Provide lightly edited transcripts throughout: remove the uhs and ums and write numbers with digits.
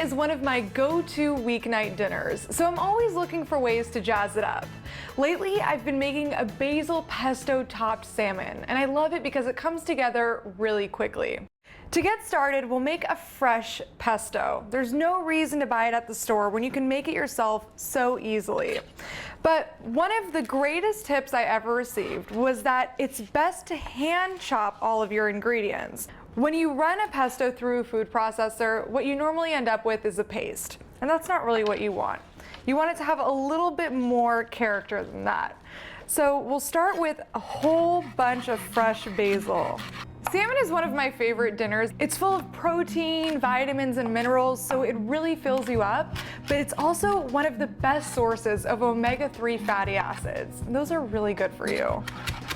is one of my go-to weeknight dinners, so I'm always looking for ways to jazz it up. Lately, I've been making a basil pesto topped salmon, and I love it because it comes together really quickly. To get started, we'll make a fresh pesto. There's no reason to buy it at the store when you can make it yourself so easily. But one of the greatest tips I ever received was that it's best to hand chop all of your ingredients. When you run a pesto through a food processor, what you normally end up with is a paste, and that's not really what you want. You want it to have a little bit more character than that. So we'll start with a whole bunch of fresh basil. Salmon is one of my favorite dinners. It's full of protein, vitamins, and minerals, so it really fills you up, but it's also one of the best sources of omega-3 fatty acids. And those are really good for you.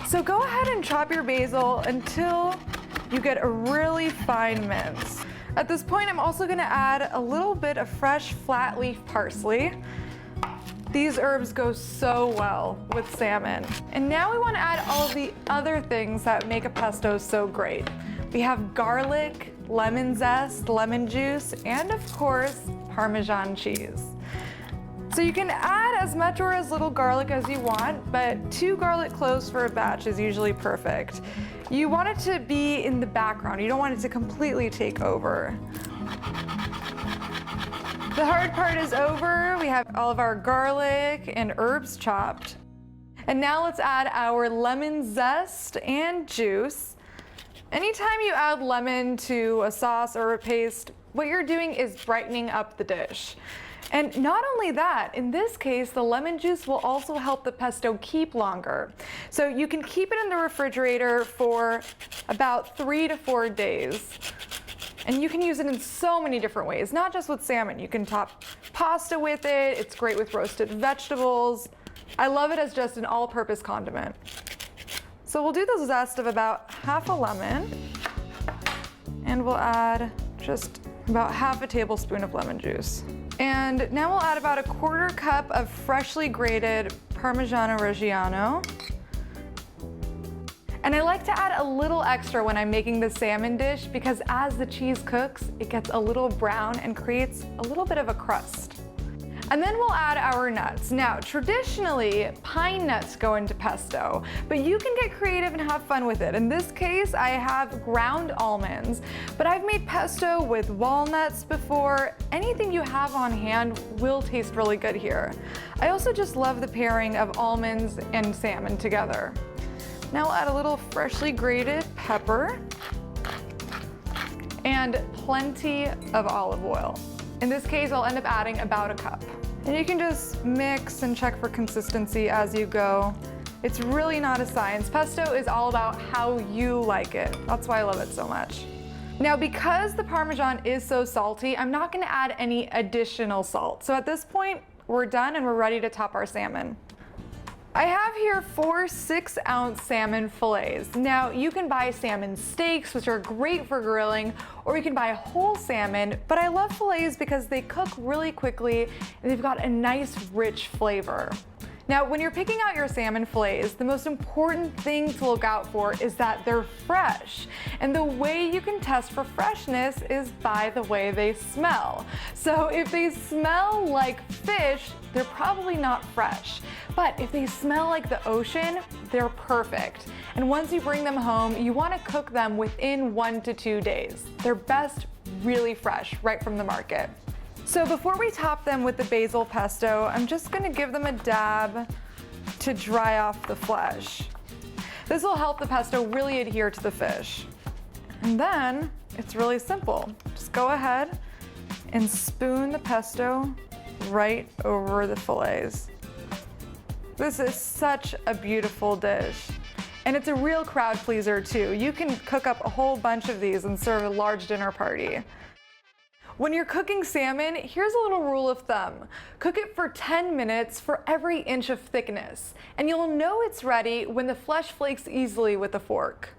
So go ahead and chop your basil until you get a really fine mince. At this point, I'm also gonna add a little bit of fresh flat leaf parsley. These herbs go so well with salmon. And now we want to add all of the other things that make a pesto so great. We have garlic, lemon zest, lemon juice, and of course, Parmesan cheese. So you can add as much or as little garlic as you want, but 2 garlic cloves for a batch is usually perfect. You want it to be in the background. You don't want it to completely take over. The hard part is over. We have all of our garlic and herbs chopped. And now let's add our lemon zest and juice. Anytime you add lemon to a sauce or a paste, what you're doing is brightening up the dish. And not only that, in this case, the lemon juice will also help the pesto keep longer. So you can keep it in the refrigerator for about 3 to 4 days. And you can use it in so many different ways, not just with salmon. You can top pasta with it. It's great with roasted vegetables. I love it as just an all-purpose condiment. So we'll do the zest of about half a lemon, and we'll add just about half a tablespoon of lemon juice. And now we'll add about a 1/4 cup of freshly grated Parmigiano Reggiano. And I like to add a little extra when I'm making the salmon dish because as the cheese cooks, it gets a little brown and creates a little bit of a crust. And then we'll add our nuts. Now, traditionally, pine nuts go into pesto, but you can get creative and have fun with it. In this case, I have ground almonds, but I've made pesto with walnuts before. Anything you have on hand will taste really good here. I also just love the pairing of almonds and salmon together. Now we'll add a little freshly grated pepper and plenty of olive oil. In this case, I'll end up adding about a cup. And you can just mix and check for consistency as you go. It's really not a science. Pesto is all about how you like it. That's why I love it so much. Now, because the Parmesan is so salty, I'm not gonna add any additional salt. So at this point, we're done and we're ready to top our salmon. I have here 4 6-ounce salmon fillets. Now, you can buy salmon steaks, which are great for grilling, or you can buy whole salmon, but I love fillets because they cook really quickly and they've got a nice, rich flavor. Now, when you're picking out your salmon fillets, the most important thing to look out for is that they're fresh. And the way you can test for freshness is by the way they smell. So if they smell like fish, they're probably not fresh. But if they smell like the ocean, they're perfect. And once you bring them home, you want to cook them within 1 to 2 days. They're best really fresh, right from the market. So before we top them with the basil pesto, I'm just gonna give them a dab to dry off the flesh. This will help the pesto really adhere to the fish. And then it's really simple. Just go ahead and spoon the pesto right over the fillets. This is such a beautiful dish. And it's a real crowd pleaser too. You can cook up a whole bunch of these and serve a large dinner party. When you're cooking salmon, here's a little rule of thumb. Cook it for 10 minutes for every inch of thickness, and you'll know it's ready when the flesh flakes easily with a fork.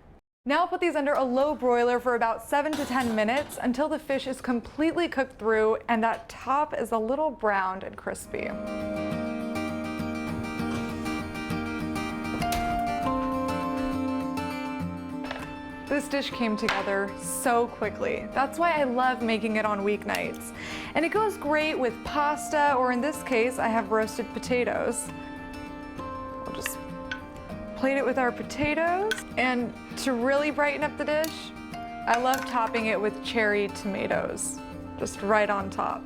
Now I'll put these under a low broiler for about 7 to 10 minutes until the fish is completely cooked through and that top is a little browned and crispy. This dish came together so quickly. That's why I love making it on weeknights. And it goes great with pasta, or in this case, I have roasted potatoes. We'll just plate it with our potatoes. And to really brighten up the dish, I love topping it with cherry tomatoes, just right on top.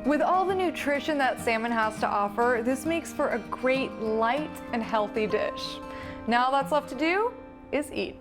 With all the nutrition that salmon has to offer, this makes for a great light and healthy dish. Now all that's left to do is eat.